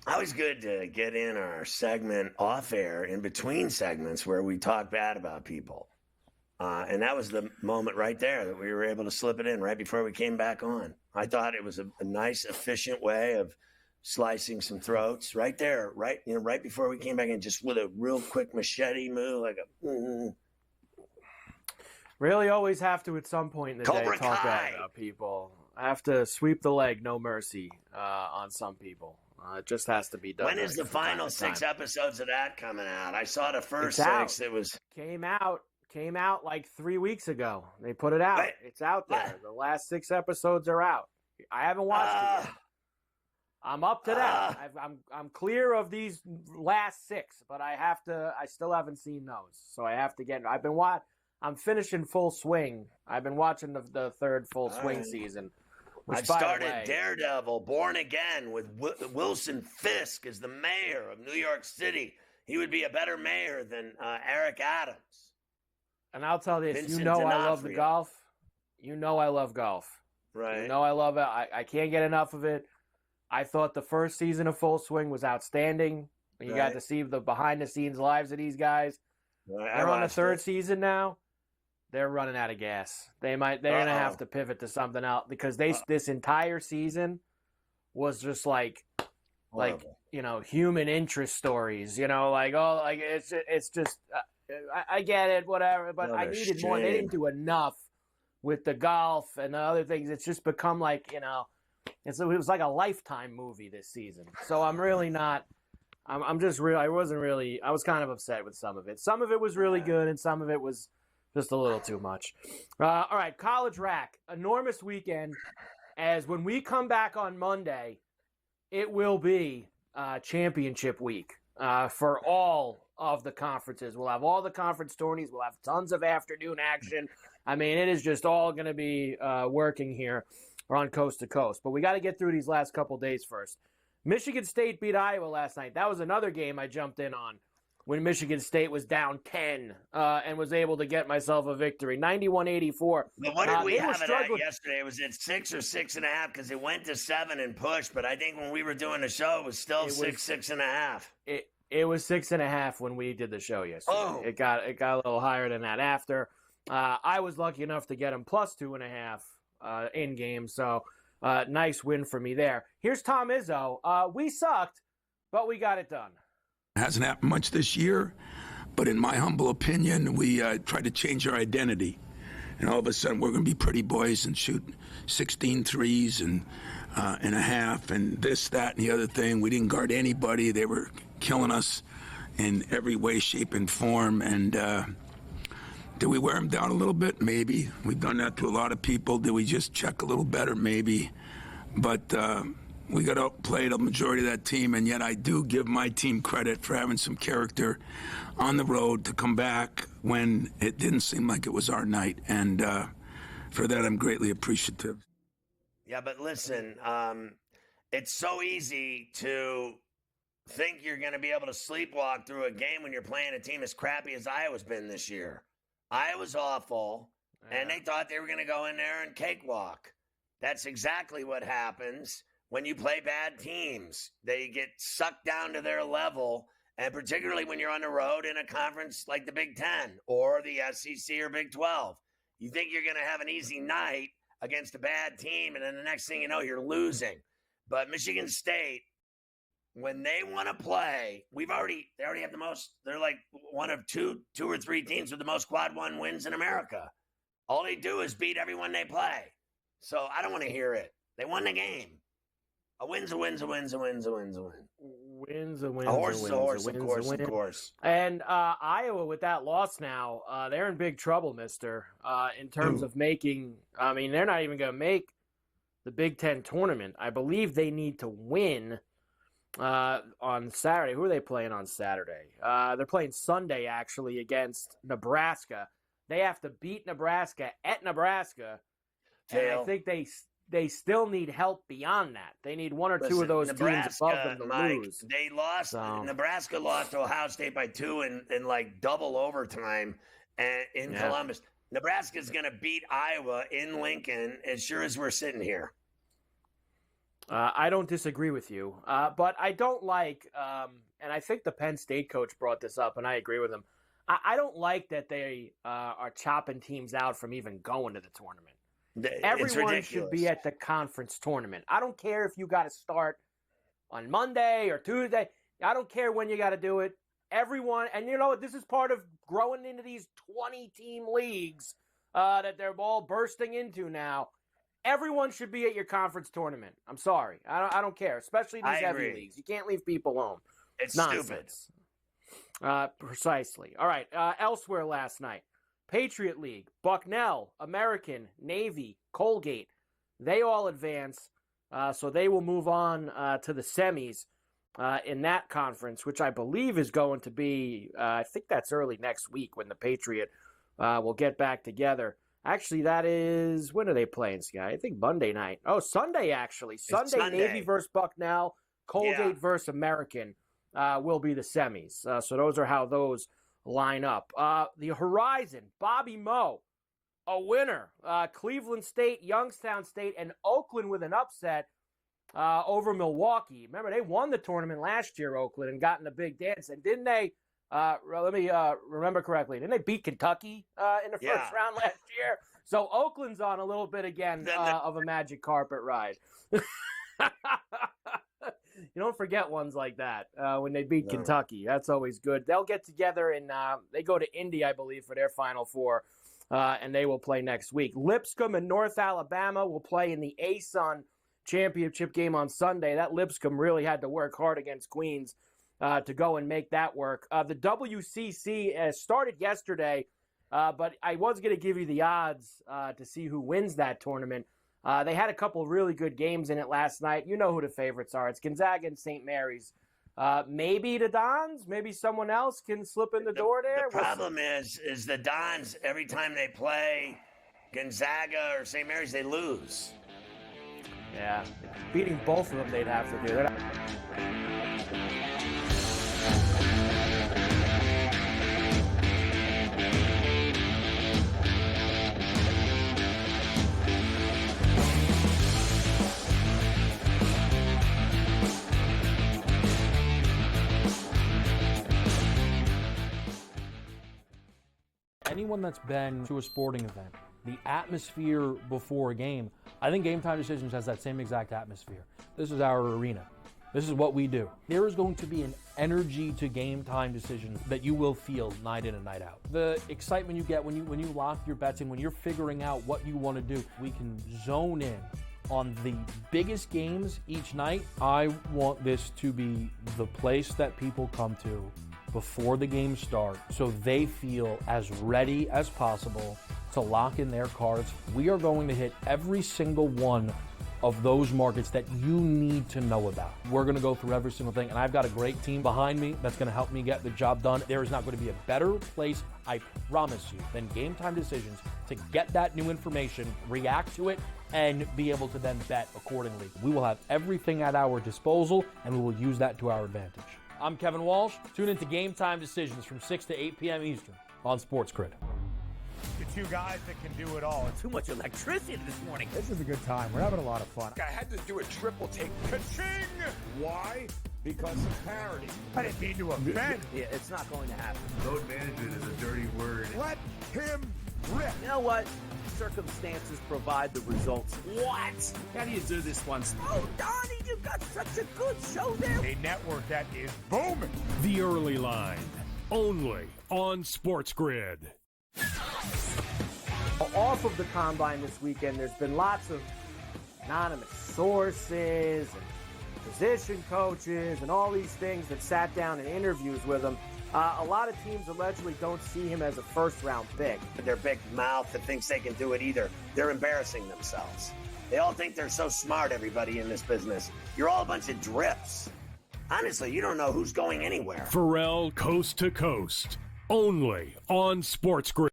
Always good to get in our segment off air in between segments where we talk bad about people. And that was the moment right there that we were able to slip it in right before we came back on. I thought it was a nice, efficient way of slicing some throats right there, right before we came back in, just with a real quick machete move, like a. Really always have to, at some point in the Cobra day, talk Kai. bad about people. I have to sweep the leg, no mercy, on some people. It just has to be done. When is the final 6 episodes of that coming out? I saw the first It's 6. out. It was Came out like 3 weeks ago. They put it out. Wait, it's out there. what? The last 6 episodes are out. I haven't watched it yet. I'm up to that. I'm clear of these last 6, but I still haven't seen those. So I have to get. I'm finishing Full Swing. I've been watching the third Full Swing season. I've started Daredevil, Born Again, with Wilson Fisk as the mayor of New York City. He would be a better mayor than Eric Adams. And I'll tell you this, Vincent I love the D'Onofrio. golf. I love golf. Right. I love it. I can't get enough of it. I thought the first season of Full Swing was outstanding. You got to see the behind-the-scenes lives of these guys. Right. They're on the third season now. They're running out of gas. They're going to have to pivot to something else because this entire season was just like human interest stories, it's just I get it, whatever, but I needed more. They didn't do enough with the golf and the other things. It's just become like, it was like a Lifetime movie this season. So I'm really not, I was kind of upset with some of it. Some of it was really good and some of it was just a little too much. All right, College Rack, enormous weekend. As when we come back on Monday, it will be championship week for all of the conferences. We'll have all the conference tourneys. We'll have tons of afternoon action. I mean, it is just all going to be working here on Coast to Coast. But we got to get through these last couple days first. Michigan State beat Iowa last night. That was another game I jumped in on when Michigan State was down 10 and was able to get myself a victory, 91-84. But what did we have it at yesterday? It was at 6 or 6.5 because it went to 7 and pushed. But I think when we were doing the show, it was still 6.5. It was 6.5 when we did the show yesterday. Oh. It got a little higher than that after. I was lucky enough to get him plus 2.5 in game, so nice win for me there. Here's Tom Izzo. We sucked, but we got it done. Hasn't happened much this year, but in my humble opinion, we tried to change our identity. And all of a sudden, we're going to be pretty boys and shoot 16 threes and a half and this, that, and the other thing. We didn't guard anybody. They were killing us in every way, shape, and form. And did we wear them down a little bit? Maybe. We've done that to a lot of people. Did we just check a little better? Maybe. But we got outplayed a majority of that team, and yet I do give my team credit for having some character on the road to come back when it didn't seem like it was our night. And for that, I'm greatly appreciative. Yeah, but listen, it's so easy to think you're going to be able to sleepwalk through a game when you're playing a team as crappy as Iowa's been this year. Iowa's awful, and they thought they were going to go in there and cakewalk. That's exactly what happens when you play bad teams. They get sucked down to their level, and particularly when you're on the road in a conference like the Big Ten or the SEC or Big 12. You think you're going to have an easy night against a bad team, and then the next thing you know, you're losing. But Michigan State, when they want to play, they already have the most. They're like one of two or three teams with the most quad one wins in America. All they do is beat everyone they play. So I don't want to hear it. They won the game. A win's a win's a win's a win's a win's a win. Wins a win. A horse is a horse, of course. And Iowa, with that loss now, they're in big trouble, mister, in terms of making – I mean, they're not even going to make the Big Ten tournament. I believe they need to win on Saturday. Who are they playing on Saturday? They're playing Sunday, actually, against Nebraska. They have to beat Nebraska at Nebraska. And I think they still need help beyond that. They need one or two of those teams above them to lose. They lost. Nebraska lost to Ohio State by 2 in like double overtime in Columbus. Nebraska's going to beat Iowa in Lincoln as sure as we're sitting here. I don't disagree with you, but I don't like, and I think the Penn State coach brought this up, and I agree with him. I don't like that they are chopping teams out from even going to the tournament. Everyone should be at the conference tournament. I don't care if you got to start on Monday or Tuesday. I don't care when you got to do it. Everyone, and you know what? This is part of growing into these 20-team leagues that they're all bursting into now. Everyone should be at your conference tournament. I'm sorry. I don't care, especially these heavy leagues. You can't leave people home. It's nonsense. Stupid. Precisely. All right. Elsewhere last night. Patriot League, Bucknell, American, Navy, Colgate, they all advance, so they will move on to the semis in that conference, which I believe is going to be, I think that's early next week when the Patriot will get back together. Actually, that is, when are they playing, Sky? I think Monday night. Oh, Sunday, actually. Sunday, Navy versus Bucknell, Colgate versus American will be the semis. So those are how those line up. The Horizon, Bobby Moe, a winner. Cleveland State, Youngstown State, and Oakland with an upset over Milwaukee. Remember, they won the tournament last year, Oakland, and got in the big dance. And didn't they, let me remember correctly, didn't they beat Kentucky in the first round last year? So Oakland's on a little bit again of a magic carpet ride. You don't forget ones like that when they beat Kentucky. That's always good. They'll get together and they go to Indy, I believe, for their Final Four, and they will play next week. Lipscomb and North Alabama will play in the ASUN championship game on Sunday. That Lipscomb really had to work hard against Queens to go and make that work. The WCC started yesterday, but I was going to give you the odds to see who wins that tournament. They had a couple of really good games in it last night. You know who the favorites are. It's Gonzaga and St. Mary's. Maybe the Dons, maybe someone else can slip in the door there. The problem is the Dons, every time they play Gonzaga or St. Mary's, they lose. Yeah, beating both of them they'd have to do. anyone that's been to a sporting event, the atmosphere before a game, I think Game Time Decisions has that same exact atmosphere. This is our arena. This is what we do. There is going to be an energy to Game Time Decisions that you will feel night in and night out. The excitement you get when you lock your bets in, when you're figuring out what you want to do, we can zone in on the biggest games each night. I want this to be the place that people come to before the games start so they feel as ready as possible to lock in their cards. We are going to hit every single one of those markets that you need to know about. We're going to go through every single thing, and I've got a great team behind me that's going to help me get the job done. There is not going to be a better place, I promise you, than Game Time Decisions to get that new information, react to it, and be able to then bet accordingly. We will have everything at our disposal, and we will use that to our advantage. I'm Kevin Walsh. Tune into Game Time Decisions from 6 to 8 p.m. Eastern on SportsGrid. The two guys that can do it all. Too much electricity this morning. This is a good time. We're having a lot of fun. I had to do a triple take. Ka-ching! Why? Because of parity. I didn't mean to offend. Yeah, it's not going to happen. Load management is a dirty word. Let him rip. You know what? Circumstances provide the results. What? How do you do this one? Oh, Donnie, you got such a good show there. A network that is booming. The Early Line, only on SportsGrid. Off of the combine this weekend, there's been lots of anonymous sources and position coaches and all these things that sat down in interviews with him. A lot of teams allegedly don't see him as a first-round pick. Their big mouth that thinks they can do it either. They're embarrassing themselves. They all think they're so smart, everybody in this business. You're all a bunch of drips. Honestly, you don't know who's going anywhere. Ferrall Coast to Coast, only on SportsGrid.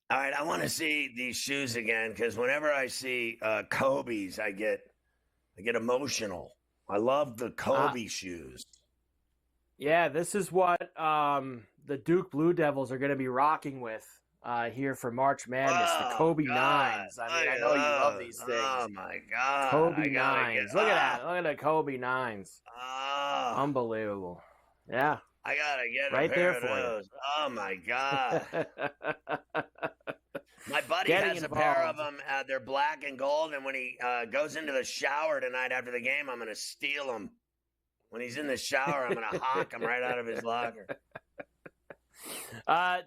All right, I want to see these shoes again because whenever I see Kobe's, I get emotional. I love the Kobe shoes. Yeah, this is what the Duke Blue Devils are going to be rocking with here for March Madness. The Kobe Nines. I mean, I know you love these things. Oh my God, Kobe Nines. Look at that. Look at the Kobe Nines. Unbelievable. Yeah. I gotta get right a pair there of for those. you. Oh my God. My buddy Getting has a involved. pair of them. They're black and gold, and when he goes into the shower tonight after the game, I'm gonna steal them. When he's in the shower, I'm gonna hawk them right out of his locker.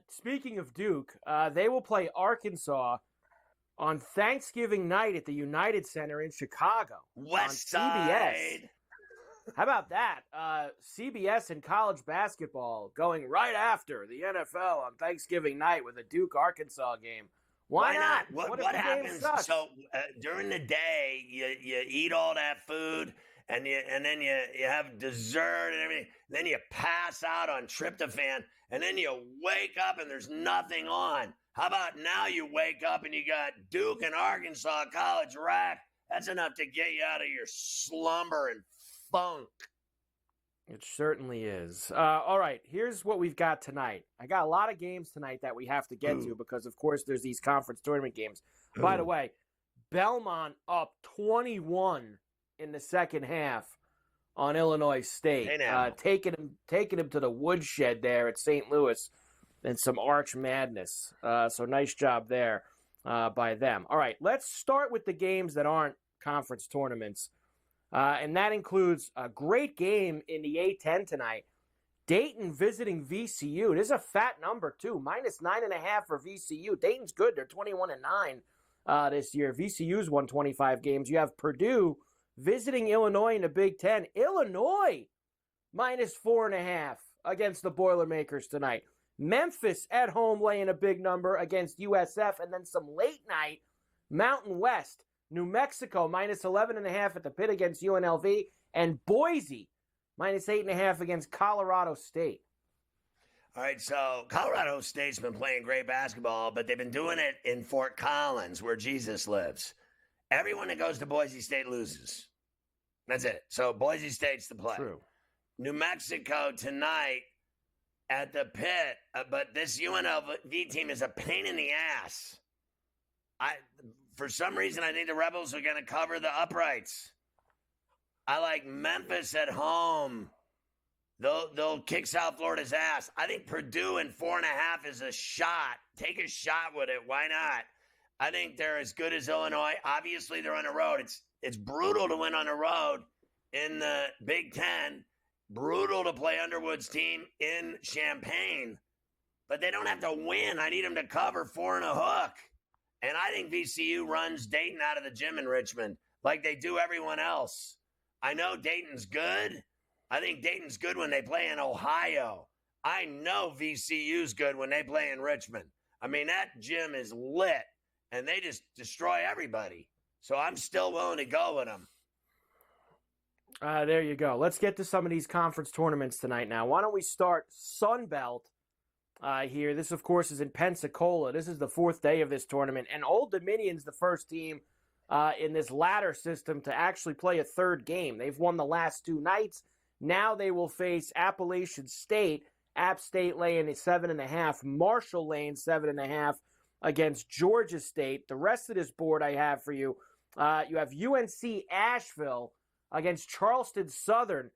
Speaking of Duke, they will play Arkansas on Thanksgiving night at the United Center in Chicago. West on CBS. Side. How about that? CBS and college basketball going right after the NFL on Thanksgiving night with a Duke-Arkansas game. Why not? What if the game happens? sucks? So during the day, you eat all that food, and then you have dessert and everything. Then you pass out on tryptophan, and then you wake up and there's nothing on. How about now you wake up and you got Duke and Arkansas college rack? That's enough to get you out of your slumber and funk. It certainly is. All right, here's what we've got tonight. I got a lot of games tonight that we have to get to because, of course, there's these conference tournament games. By the way, Belmont up 21 in the second half on Illinois State, taking him to the woodshed there at St. Louis and some arch madness. So nice job there by them. All right, let's start with the games that aren't conference tournaments. And that includes a great game in the A-10 tonight. Dayton visiting VCU. This is a fat number, too. -9.5 for VCU. Dayton's good. They're 21-9 this year. VCU's won 25 games. You have Purdue visiting Illinois in the Big Ten. Illinois -4.5 against the Boilermakers tonight. Memphis at home laying a big number against USF. And then some late night Mountain West. New Mexico -11.5 at the pit against UNLV, and Boise -8.5 against Colorado State. All right, so Colorado State's been playing great basketball, but they've been doing it in Fort Collins, where Jesus lives. Everyone that goes to Boise State loses. That's it. So Boise State's the play. True. New Mexico tonight at the pit, but this UNLV team is a pain in the ass. For some reason, I think the Rebels are going to cover the uprights. I like Memphis at home. They'll kick South Florida's ass. I think Purdue in 4.5 is a shot. Take a shot with it. Why not? I think they're as good as Illinois. Obviously, they're on the road. It's brutal to win on the road in the Big Ten. Brutal to play Underwood's team in Champaign. But they don't have to win. I need them to cover 4.5. And I think VCU runs Dayton out of the gym in Richmond like they do everyone else. I know Dayton's good. I think Dayton's good when they play in Ohio. I know VCU's good when they play in Richmond. I mean, that gym is lit, and they just destroy everybody. So I'm still willing to go with them. There you go. Let's get to some of these conference tournaments tonight now. Why don't we start Sun Belt here? This, of course, is in Pensacola. This is the 4th day of this tournament. And Old Dominion's the first team in this ladder system to actually play a third game. They've won the last 2 nights. Now they will face Appalachian State. App State laying 7.5. Marshall laying 7.5 against Georgia State. The rest of this board I have for you, you have UNC Asheville against Charleston Southern,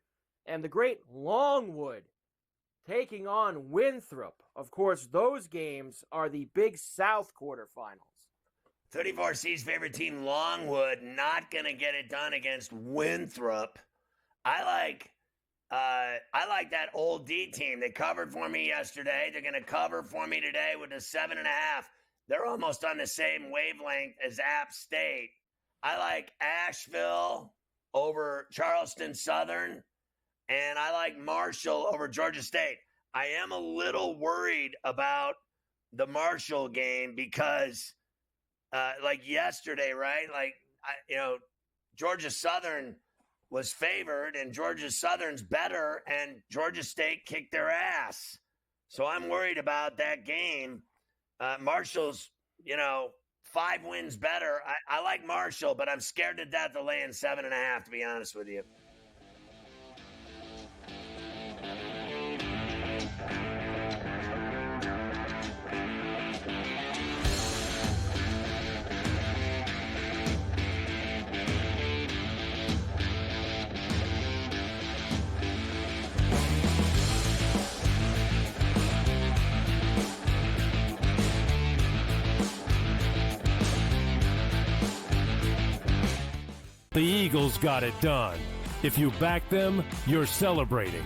and the great Longwood taking on Winthrop. Of course, those games are the Big South quarterfinals. 34C's favorite team, Longwood, not going to get it done against Winthrop. I like that Old D team. They covered for me yesterday. They're going to cover for me today with a 7.5. They're almost on the same wavelength as App State. I like Asheville over Charleston Southern, and I like Marshall over Georgia State. I am a little worried about the Marshall game because, like yesterday, right? Georgia Southern was favored, and Georgia Southern's better, and Georgia State kicked their ass. So I'm worried about that game. Marshall's, 5 wins better. I like Marshall, but I'm scared to death of laying 7.5, to be honest with you. The Eagles got it done. If you back them, you're celebrating.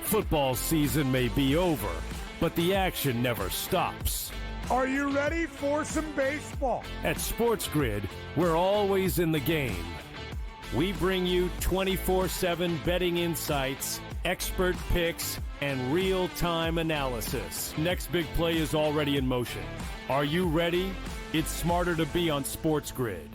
Football season may be over, but the action never stops. Are you ready for some baseball? At SportsGrid, we're always in the game. We bring you 24/7 betting insights, expert picks, and real-time analysis. Next big play is already in motion. Are you ready? It's smarter to be on SportsGrid.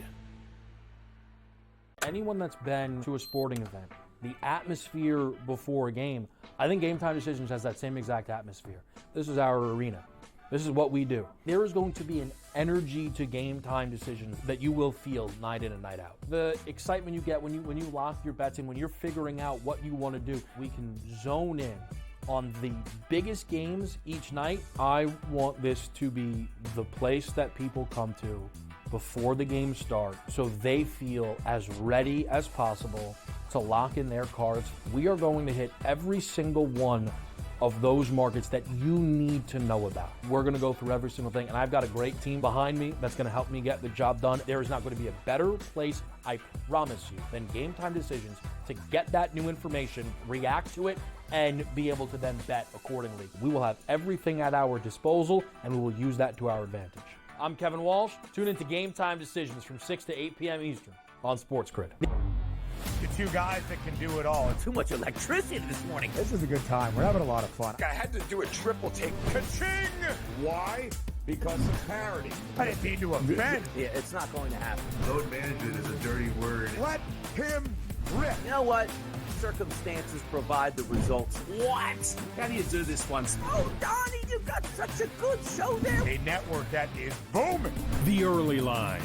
Anyone that's been to a sporting event, the atmosphere before a game, I think Game Time Decisions has that same exact atmosphere. This is our arena. This is what we do. There is going to be an energy to Game Time Decisions that you will feel night in and night out. The excitement you get when you lock your bets in, when you're figuring out what you want to do, we can zone in on the biggest games each night. I want this to be the place that people come to before the games start so they feel as ready as possible to lock in their cards. We are going to hit every single one of those markets that you need to know about. We're going to go through every single thing, and I've got a great team behind me that's going to help me get the job done. There is not going to be a better place, I promise you, than Game Time Decisions to get that new information, react to it, and be able to then bet accordingly. We will have everything at our disposal, and we will use that to our advantage. I'm Kevin Walsh. Tune into Game Time Decisions from 6 to 8 p.m. Eastern on SportsGrid. The 2 guys that can do it all. Too much electricity this morning. This is a good time. We're having a lot of fun. I had to do a triple take. Ka-ching! Why? Because of parity. I didn't mean to offend. Yeah, it's not going to happen. Load management is a dirty word. Let him rip. You know what? Circumstances provide the results. What? How do you do this once? Oh, Donnie, you've got such a good show there. A network that is booming. The Early Line,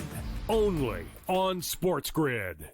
only on SportsGrid.